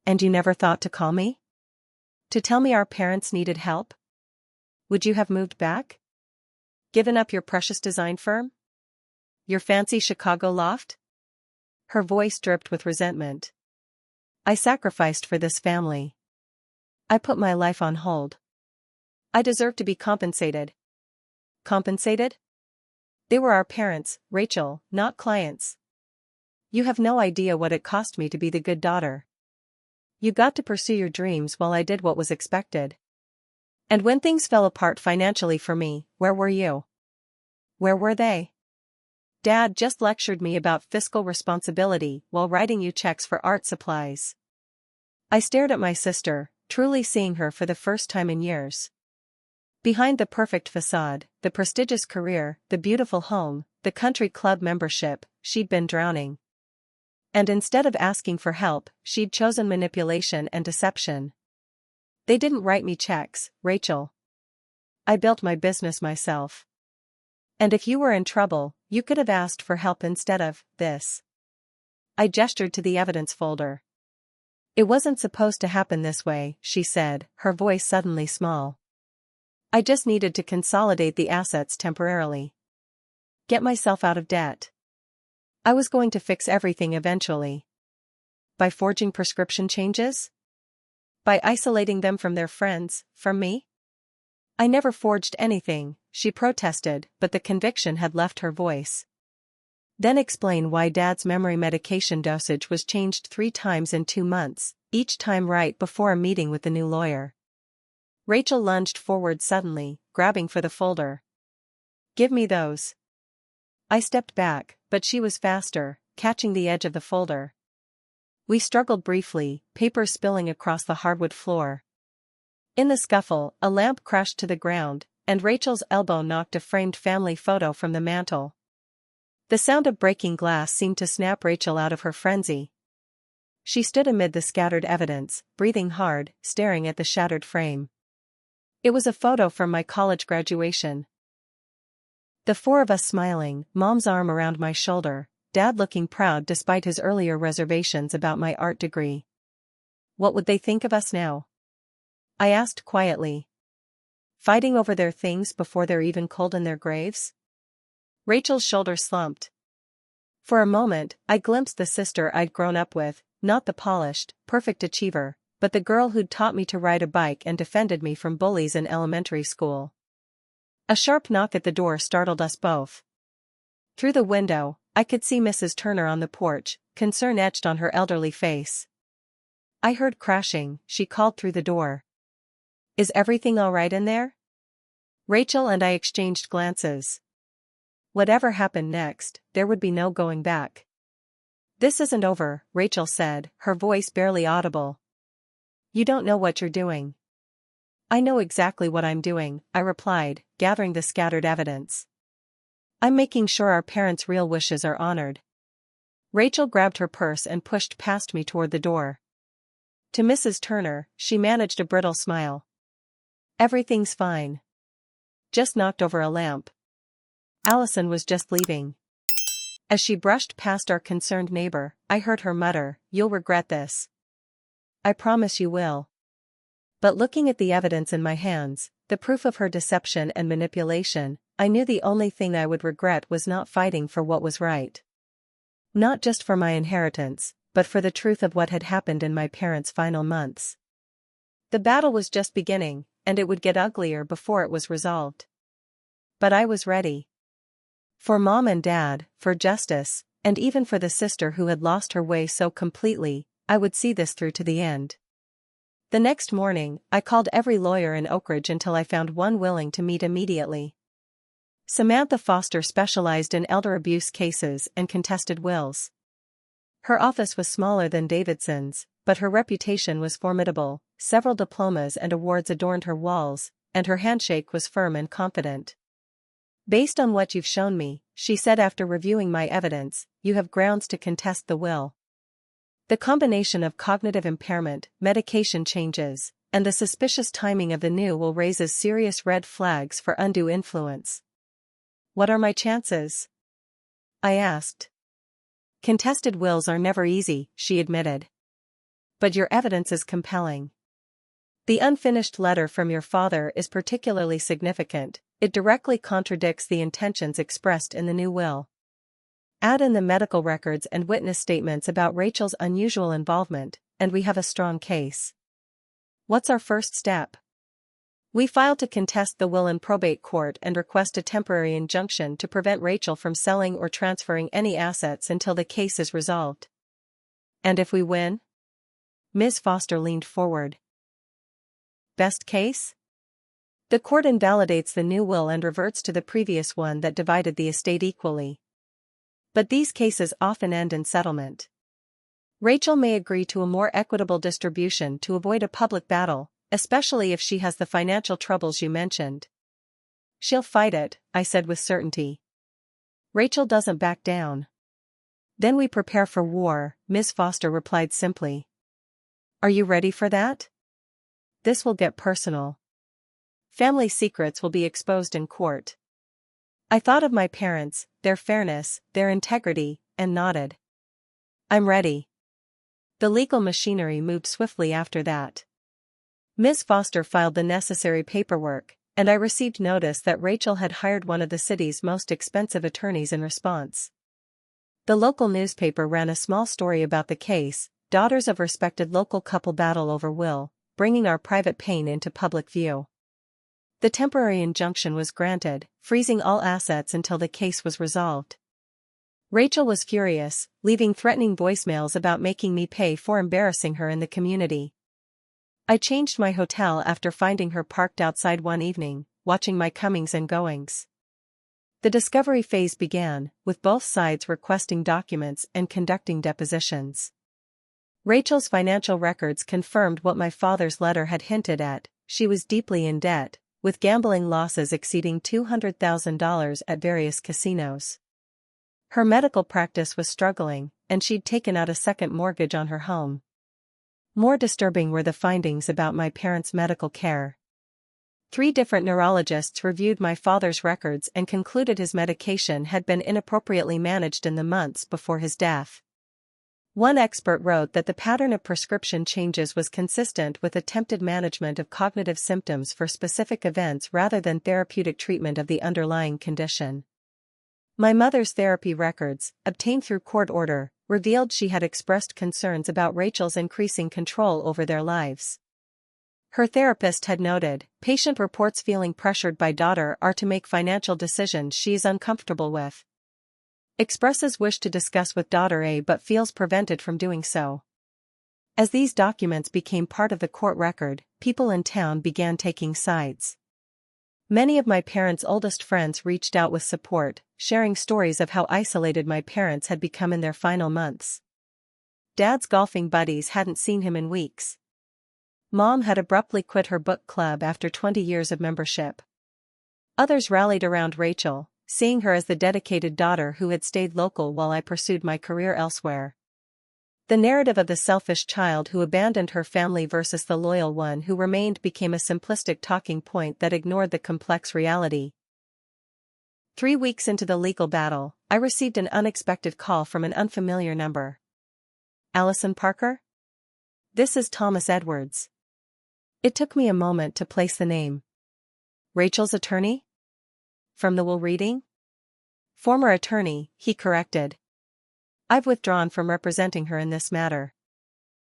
And you never thought to call me? To tell me our parents needed help? Would you have moved back? Given up your precious design firm? Your fancy Chicago loft? Her voice dripped with resentment. I sacrificed for this family. I put my life on hold. I deserve to be compensated. Compensated? They were our parents, Rachel, not clients. You have no idea what it cost me to be the good daughter. You got to pursue your dreams while I did what was expected. And when things fell apart financially for me, where were you? Where were they? Dad just lectured me about fiscal responsibility while writing you checks for art supplies. I stared at my sister, truly seeing her for the first time in years. Behind the perfect facade, the prestigious career, the beautiful home, the country club membership, she'd been drowning. And instead of asking for help, she'd chosen manipulation and deception. They didn't write me checks, Rachel. I built my business myself. And if you were in trouble, you could have asked for help instead of this. I gestured to the evidence folder. It wasn't supposed to happen this way, she said, her voice suddenly small. I just needed to consolidate the assets temporarily. Get myself out of debt. I was going to fix everything eventually. By forging prescription changes? By isolating them from their friends, from me? I never forged anything, she protested, but the conviction had left her voice. Then explain why Dad's memory medication dosage was changed 3 times in 2 months, each time right before a meeting with the new lawyer. Rachel lunged forward suddenly, grabbing for the folder. Give me those. I stepped back, but she was faster, catching the edge of the folder. We struggled briefly, paper spilling across the hardwood floor. In the scuffle, a lamp crashed to the ground, and Rachel's elbow knocked a framed family photo from the mantel. The sound of breaking glass seemed to snap Rachel out of her frenzy. She stood amid the scattered evidence, breathing hard, staring at the shattered frame. It was a photo from my college graduation. The 4 of us smiling, Mom's arm around my shoulder, Dad looking proud despite his earlier reservations about my art degree. What would they think of us now? I asked quietly. Fighting over their things before they're even cold in their graves? Rachel's shoulders slumped. For a moment, I glimpsed the sister I'd grown up with, not the polished, perfect achiever, but the girl who'd taught me to ride a bike and defended me from bullies in elementary school. A sharp knock at the door startled us both. Through the window, I could see Mrs. Turner on the porch, concern etched on her elderly face. I heard crashing, she called through the door. Is everything all right in there? Rachel and I exchanged glances. Whatever happened next, there would be no going back. This isn't over, Rachel said, her voice barely audible. You don't know what you're doing. I know exactly what I'm doing, I replied, gathering the scattered evidence. I'm making sure our parents' real wishes are honored. Rachel grabbed her purse and pushed past me toward the door. To Mrs. Turner, she managed a brittle smile. Everything's fine. Just knocked over a lamp. Allison was just leaving. As she brushed past our concerned neighbor, I heard her mutter, "You'll regret this." "I promise you will." But looking at the evidence in my hands, the proof of her deception and manipulation, I knew the only thing I would regret was not fighting for what was right. Not just for my inheritance, but for the truth of what had happened in my parents' final months. The battle was just beginning, and it would get uglier before it was resolved. But I was ready. For Mom and Dad, for justice, and even for the sister who had lost her way so completely, I would see this through to the end. The next morning, I called every lawyer in Oak Ridge until I found one willing to meet immediately. Samantha Foster specialized in elder abuse cases and contested wills. Her office was smaller than Davidson's, but her reputation was formidable, several diplomas and awards adorned her walls, and her handshake was firm and confident. "Based on what you've shown me," she said after reviewing my evidence, "you have grounds to contest the will. The combination of cognitive impairment, medication changes, and the suspicious timing of the new will raises serious red flags for undue influence." "What are my chances?" I asked. "Contested wills are never easy," she admitted. "But your evidence is compelling. The unfinished letter from your father is particularly significant. It directly contradicts the intentions expressed in the new will. Add in the medical records and witness statements about Rachel's unusual involvement, and we have a strong case." "What's our first step?" "We file to contest the will in probate court and request a temporary injunction to prevent Rachel from selling or transferring any assets until the case is resolved." "And if we win?" Ms. Foster leaned forward. "Best case? The court invalidates the new will and reverts to the previous one that divided the estate equally. But these cases often end in settlement. Rachel may agree to a more equitable distribution to avoid a public battle, especially if she has the financial troubles you mentioned." "She'll fight it," I said with certainty. "Rachel doesn't back down." "Then we prepare for war," Ms. Foster replied simply. "Are you ready for that? This will get personal. Family secrets will be exposed in court." I thought of my parents, their fairness, their integrity, and nodded. "I'm ready." The legal machinery moved swiftly after that. Ms. Foster filed the necessary paperwork, and I received notice that Rachel had hired one of the city's most expensive attorneys in response. The local newspaper ran a small story about the case, "Daughters of respected local couple battle over will," bringing our private pain into public view. The temporary injunction was granted, freezing all assets until the case was resolved. Rachel was furious, leaving threatening voicemails about making me pay for embarrassing her in the community. I changed my hotel after finding her parked outside one evening, watching my comings and goings. The discovery phase began, with both sides requesting documents and conducting depositions. Rachel's financial records confirmed what my father's letter had hinted at: she was deeply in debt, with gambling losses exceeding $200,000 at various casinos. Her medical practice was struggling, and she'd taken out a second mortgage on her home. More disturbing were the findings about my parents' medical care. 3 different neurologists reviewed my father's records and concluded his medication had been inappropriately managed in the months before his death. One expert wrote that the pattern of prescription changes was consistent with attempted management of cognitive symptoms for specific events rather than therapeutic treatment of the underlying condition. My mother's therapy records, obtained through court order, revealed she had expressed concerns about Rachel's increasing control over their lives. Her therapist had noted, patient reports feeling pressured by daughter are to make financial decisions she is uncomfortable with. Expresses wish to discuss with daughter A but feels prevented from doing so. As these documents became part of the court record, people in town began taking sides. Many of my parents' oldest friends reached out with support, sharing stories of how isolated my parents had become in their final months. Dad's golfing buddies hadn't seen him in weeks. Mom had abruptly quit her book club after 20 years of membership. Others rallied around Rachel, seeing her as the dedicated daughter who had stayed local while I pursued my career elsewhere. The narrative of the selfish child who abandoned her family versus the loyal one who remained became a simplistic talking point that ignored the complex reality. 3 weeks into the legal battle, I received an unexpected call from an unfamiliar number. Allison Parker? This is Thomas Edwards. It took me a moment to place the name. Rachel's attorney? From the will reading? Former attorney, he corrected. I've withdrawn from representing her in this matter.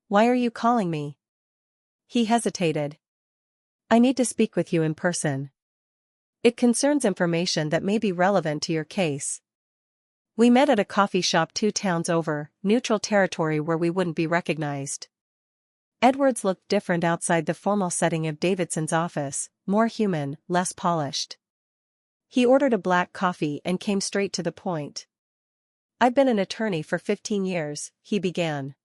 Why are you calling me? He hesitated. I need to speak with you in person. It concerns information that may be relevant to your case. We met at a coffee shop 2 towns over, neutral territory where we wouldn't be recognized. Edwards looked different outside the formal setting of Davidson's office, more human, less polished. He ordered a black coffee and came straight to the point. I've been an attorney for 15 years, he began.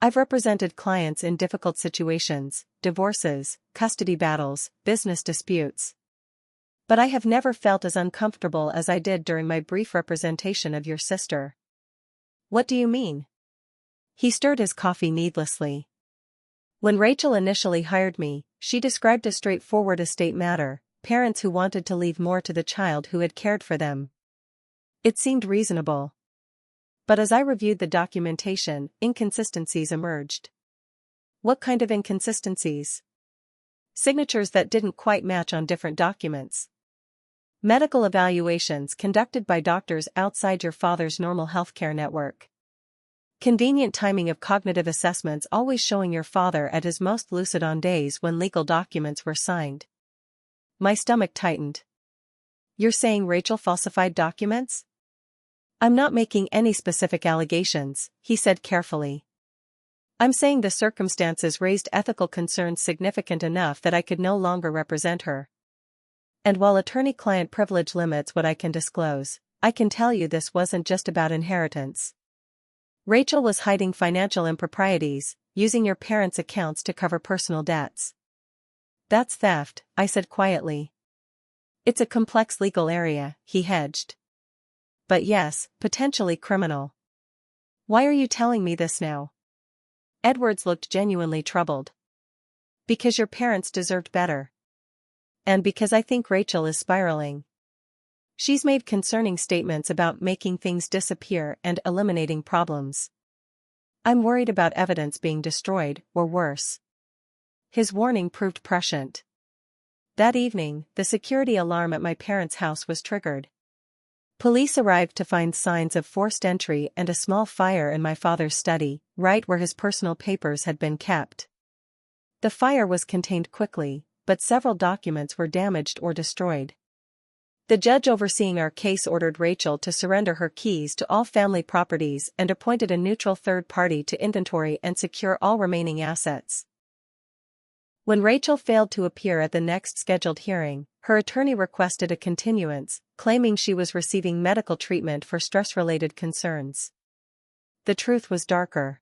I've represented clients in difficult situations, divorces, custody battles, business disputes. But I have never felt as uncomfortable as I did during my brief representation of your sister. What do you mean? He stirred his coffee needlessly. When Rachel initially hired me, she described a straightforward estate matter, parents who wanted to leave more to the child who had cared for them. It seemed reasonable. But as I reviewed the documentation, inconsistencies emerged. What kind of inconsistencies? Signatures that didn't quite match on different documents. Medical evaluations conducted by doctors outside your father's normal healthcare network. Convenient timing of cognitive assessments always showing your father at his most lucid on days when legal documents were signed. My stomach tightened. You're saying Rachel falsified documents? I'm not making any specific allegations, he said carefully. I'm saying the circumstances raised ethical concerns significant enough that I could no longer represent her. And while attorney-client privilege limits what I can disclose, I can tell you this wasn't just about inheritance. Rachel was hiding financial improprieties, using your parents' accounts to cover personal debts. That's theft, I said quietly. It's a complex legal area, he hedged. But yes, potentially criminal. Why are you telling me this now? Edwards looked genuinely troubled. Because your parents deserved better. And because I think Rachel is spiraling. She's made concerning statements about making things disappear and eliminating problems. I'm worried about evidence being destroyed, or worse. His warning proved prescient. That evening, the security alarm at my parents' house was triggered. Police arrived to find signs of forced entry and a small fire in my father's study, right where his personal papers had been kept. The fire was contained quickly, but several documents were damaged or destroyed. The judge overseeing our case ordered Rachel to surrender her keys to all family properties and appointed a neutral third party to inventory and secure all remaining assets. When Rachel failed to appear at the next scheduled hearing, her attorney requested a continuance, claiming she was receiving medical treatment for stress-related concerns. The truth was darker.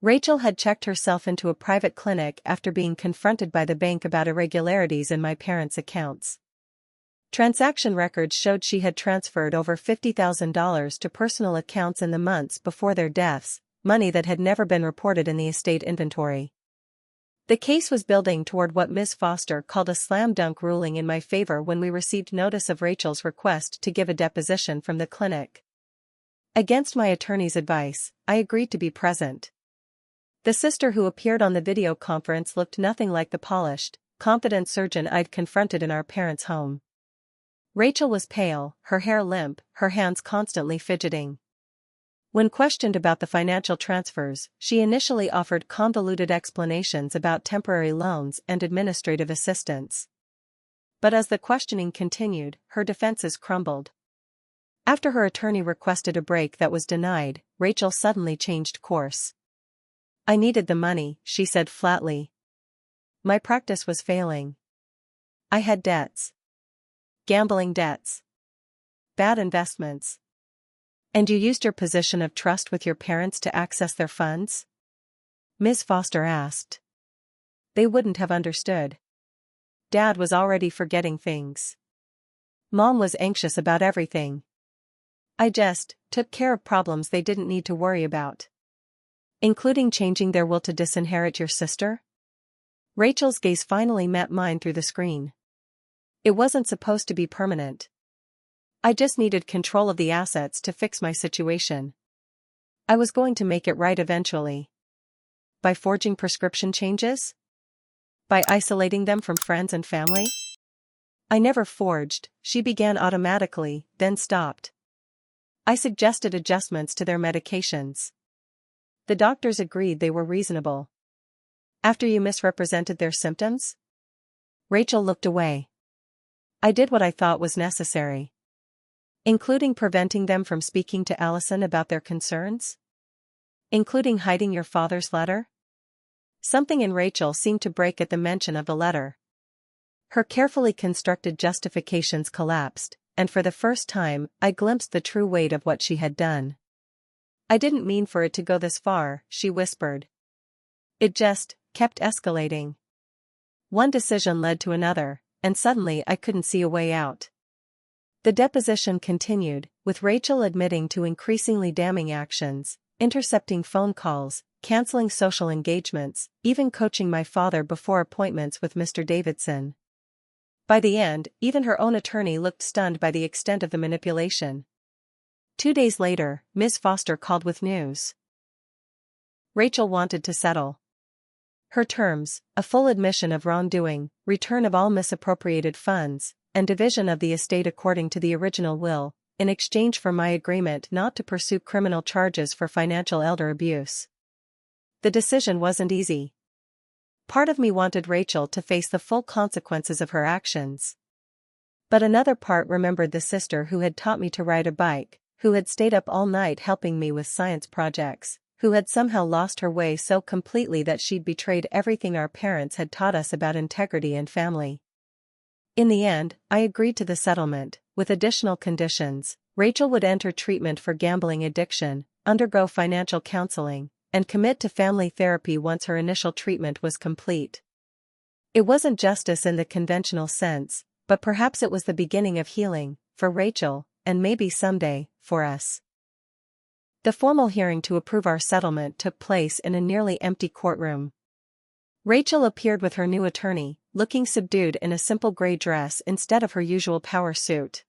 Rachel had checked herself into a private clinic after being confronted by the bank about irregularities in my parents' accounts. Transaction records showed she had transferred over $50,000 to personal accounts in the months before their deaths, money that had never been reported in the estate inventory. The case was building toward what Ms. Foster called a slam-dunk ruling in my favor when we received notice of Rachel's request to give a deposition from the clinic. Against my attorney's advice, I agreed to be present. The sister who appeared on the video conference looked nothing like the polished, confident surgeon I'd confronted in our parents' home. Rachel was pale, her hair limp, her hands constantly fidgeting. When questioned about the financial transfers, she initially offered convoluted explanations about temporary loans and administrative assistance. But as the questioning continued, her defenses crumbled. After her attorney requested a break that was denied, Rachel suddenly changed course. I needed the money, she said flatly. My practice was failing. I had debts. Gambling debts. Bad investments. And you used your position of trust with your parents to access their funds? Ms. Foster asked. They wouldn't have understood. Dad was already forgetting things. Mom was anxious about everything. I just took care of problems they didn't need to worry about. Including changing their will to disinherit your sister? Rachel's gaze finally met mine through the screen. It wasn't supposed to be permanent. I just needed control of the assets to fix my situation. I was going to make it right eventually. By forging prescription changes? By isolating them from friends and family? I never forged, she began automatically, then stopped. I suggested adjustments to their medications. The doctors agreed they were reasonable. After you misrepresented their symptoms? Rachel looked away. I did what I thought was necessary. Including preventing them from speaking to Allison about their concerns? Including hiding your father's letter? Something in Rachel seemed to break at the mention of the letter. Her carefully constructed justifications collapsed, and for the first time, I glimpsed the true weight of what she had done. I didn't mean for it to go this far, she whispered. It just kept escalating. One decision led to another, and suddenly I couldn't see a way out. The deposition continued, with Rachel admitting to increasingly damning actions, intercepting phone calls, canceling social engagements, even coaching my father before appointments with Mr. Davidson. By the end, even her own attorney looked stunned by the extent of the manipulation. 2 days later, Ms. Foster called with news. Rachel wanted to settle. Her terms, a full admission of wrongdoing, return of all misappropriated funds, and division of the estate according to the original will, in exchange for my agreement not to pursue criminal charges for financial elder abuse. The decision wasn't easy. Part of me wanted Rachel to face the full consequences of her actions. But another part remembered the sister who had taught me to ride a bike, who had stayed up all night helping me with science projects, who had somehow lost her way so completely that she'd betrayed everything our parents had taught us about integrity and family. In the end, I agreed to the settlement, with additional conditions. Rachel would enter treatment for gambling addiction, undergo financial counseling, and commit to family therapy once her initial treatment was complete. It wasn't justice in the conventional sense, but perhaps it was the beginning of healing, for Rachel, and maybe someday, for us. The formal hearing to approve our settlement took place in a nearly empty courtroom. Rachel appeared with her new attorney, looking subdued in a simple gray dress instead of her usual power suit.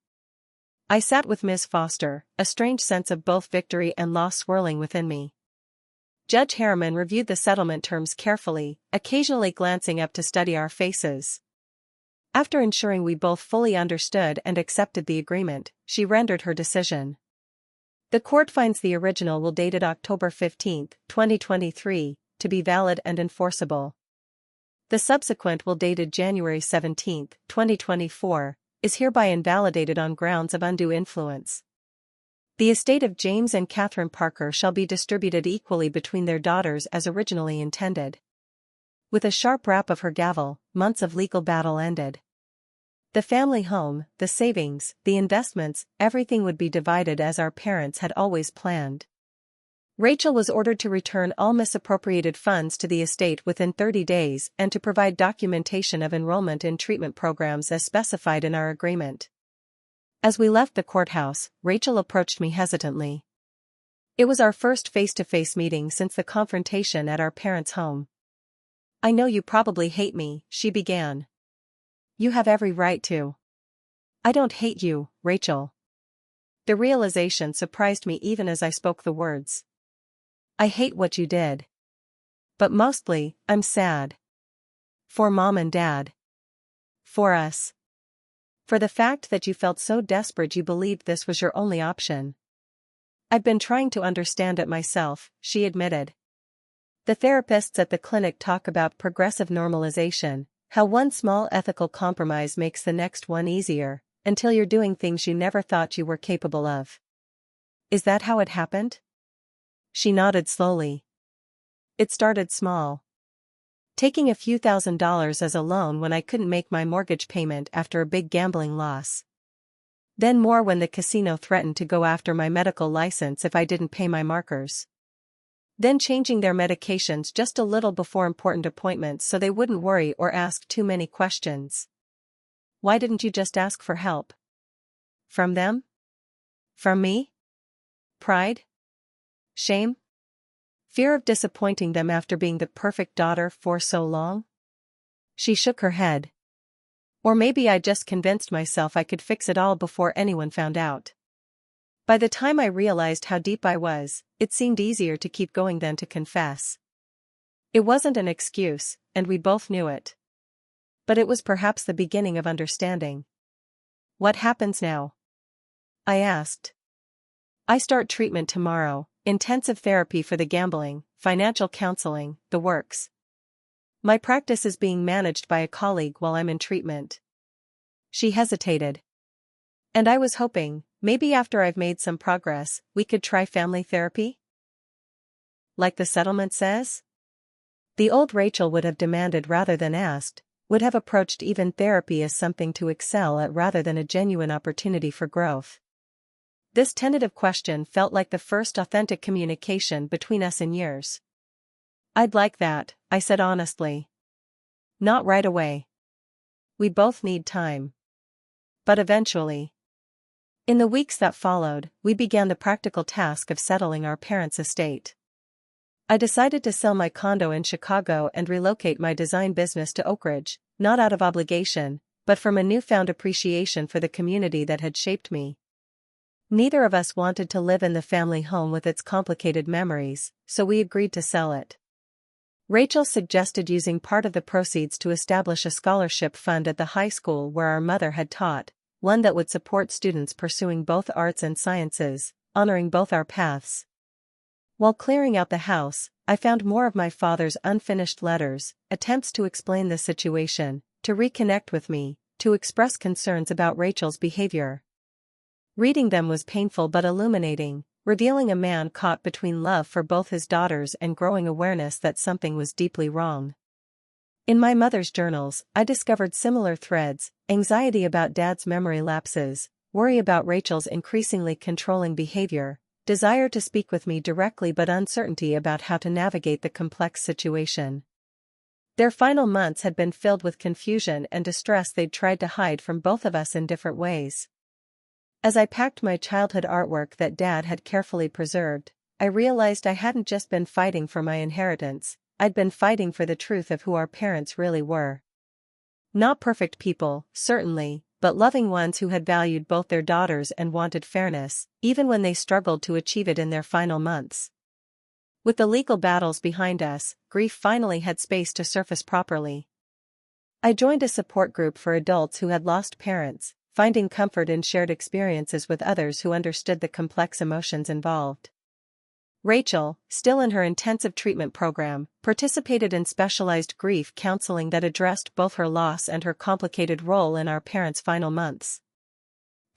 I sat with Ms. Foster, a strange sense of both victory and loss swirling within me. Judge Harriman reviewed the settlement terms carefully, occasionally glancing up to study our faces. After ensuring we both fully understood and accepted the agreement, she rendered her decision. The court finds the original will dated October 15, 2023, to be valid and enforceable. The subsequent will dated January 17, 2024, is hereby invalidated on grounds of undue influence. The estate of James and Catherine Parker shall be distributed equally between their daughters as originally intended. With a sharp rap of her gavel, months of legal battle ended. The family home, the savings, the investments, everything would be divided as our parents had always planned. Rachel was ordered to return all misappropriated funds to the estate within 30 days and to provide documentation of enrollment in treatment programs as specified in our agreement. As we left the courthouse, Rachel approached me hesitantly. It was our first face-to-face meeting since the confrontation at our parents' home. "I know you probably hate me," she began. "You have every right to." "I don't hate you, Rachel." The realization surprised me even as I spoke the words. "I hate what you did. But mostly, I'm sad. For Mom and Dad. For us. For the fact that you felt so desperate you believed this was your only option." "I've been trying to understand it myself," she admitted. "The therapists at the clinic talk about progressive normalization, how one small ethical compromise makes the next one easier, until you're doing things you never thought you were capable of. Is that how it happened?" She nodded slowly. "It started small. Taking a few $1,000s as a loan when I couldn't make my mortgage payment after a big gambling loss. Then more when the casino threatened to go after my medical license if I didn't pay my markers. Then changing their medications just a little before important appointments so they wouldn't worry or ask too many questions." "Why didn't you just ask for help?" "From them? From me? Pride? Shame? Fear of disappointing them after being the perfect daughter for so long?" She shook her head. Or maybe I just convinced myself I could fix it all before anyone found out. By the time I realized how deep I was, it seemed easier to keep going than to confess. It wasn't an excuse, and we both knew it. But it was perhaps the beginning of understanding. What happens now? I asked. I start treatment tomorrow, intensive therapy for the gambling, financial counseling, the works. My practice is being managed by a colleague while I'm in treatment. She hesitated. And I was hoping, maybe after I've made some progress, we could try family therapy? Like the settlement says? The old Rachel would have demanded rather than asked, would have approached even therapy as something to excel at rather than a genuine opportunity for growth. This tentative question felt like the first authentic communication between us in years. I'd like that, I said honestly. Not right away. We both need time. But eventually. In the weeks that followed, we began the practical task of settling our parents' estate. I decided to sell my condo in Chicago and relocate my design business to Oak Ridge, not out of obligation, but from a newfound appreciation for the community that had shaped me. Neither of us wanted to live in the family home with its complicated memories, so we agreed to sell it. Rachel suggested using part of the proceeds to establish a scholarship fund at the high school where our mother had taught, one that would support students pursuing both arts and sciences, honoring both our paths. While clearing out the house, I found more of my father's unfinished letters, attempts to explain the situation, to reconnect with me, to express concerns about Rachel's behavior. Reading them was painful but illuminating, revealing a man caught between love for both his daughters and growing awareness that something was deeply wrong. In my mother's journals, I discovered similar threads: anxiety about Dad's memory lapses, worry about Rachel's increasingly controlling behavior, desire to speak with me directly but uncertainty about how to navigate the complex situation. Their final months had been filled with confusion and distress they'd tried to hide from both of us in different ways. As I packed my childhood artwork that Dad had carefully preserved, I realized I hadn't just been fighting for my inheritance, I'd been fighting for the truth of who our parents really were. Not perfect people, certainly, but loving ones who had valued both their daughters and wanted fairness, even when they struggled to achieve it in their final months. With the legal battles behind us, grief finally had space to surface properly. I joined a support group for adults who had lost parents, finding comfort in shared experiences with others who understood the complex emotions involved. Rachel, still in her intensive treatment program, participated in specialized grief counseling that addressed both her loss and her complicated role in our parents' final months.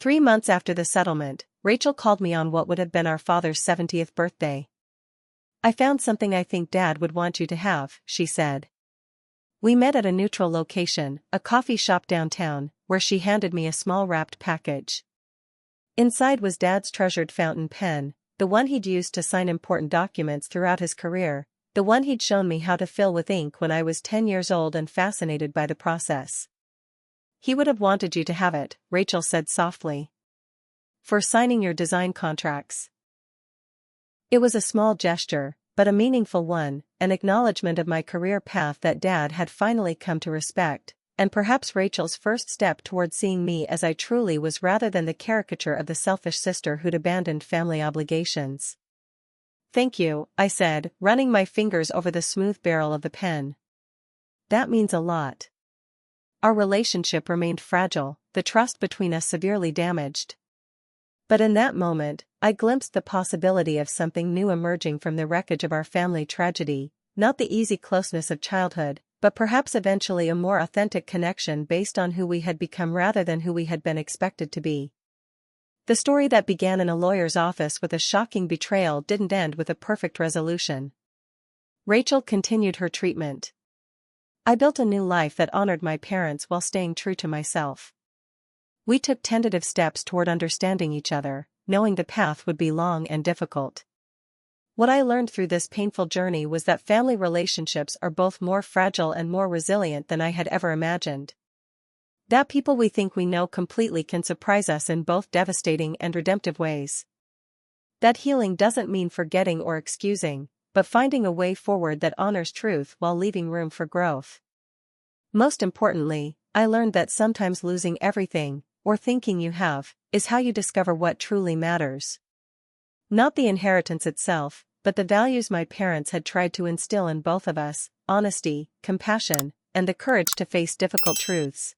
3 months after the settlement, Rachel called me on what would have been our father's 70th birthday. "I found something I think Dad would want you to have," she said. We met at a neutral location, a coffee shop downtown, where she handed me a small wrapped package. Inside was Dad's treasured fountain pen, the one he'd used to sign important documents throughout his career, the one he'd shown me how to fill with ink when I was 10 years old and fascinated by the process. "He would have wanted you to have it," Rachel said softly. "For signing your design contracts." It was a small gesture, but a meaningful one, an acknowledgement of my career path that Dad had finally come to respect, and perhaps Rachel's first step toward seeing me as I truly was rather than the caricature of the selfish sister who'd abandoned family obligations. "Thank you," I said, running my fingers over the smooth barrel of the pen. "That means a lot." Our relationship remained fragile, the trust between us severely damaged. But in that moment, I glimpsed the possibility of something new emerging from the wreckage of our family tragedy, not the easy closeness of childhood, but perhaps eventually a more authentic connection based on who we had become rather than who we had been expected to be. The story that began in a lawyer's office with a shocking betrayal didn't end with a perfect resolution. Rachel continued her treatment. I built a new life that honored my parents while staying true to myself. We took tentative steps toward understanding each other, knowing the path would be long and difficult. What I learned through this painful journey was that family relationships are both more fragile and more resilient than I had ever imagined. That people we think we know completely can surprise us in both devastating and redemptive ways. That healing doesn't mean forgetting or excusing, but finding a way forward that honors truth while leaving room for growth. Most importantly, I learned that sometimes losing everything, or thinking you have, is how you discover what truly matters. Not the inheritance itself, but the values my parents had tried to instill in both of us: honesty, compassion, and the courage to face difficult truths.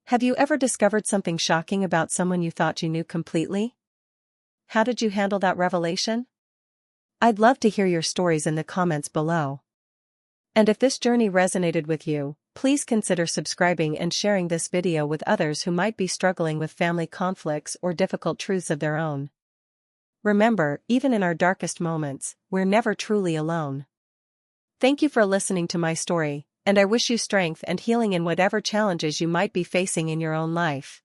Have you ever discovered something shocking about someone you thought you knew completely? How did you handle that revelation? I'd love to hear your stories in the comments below. And if this journey resonated with you, please consider subscribing and sharing this video with others who might be struggling with family conflicts or difficult truths of their own. Remember, even in our darkest moments, we're never truly alone. Thank you for listening to my story, and I wish you strength and healing in whatever challenges you might be facing in your own life.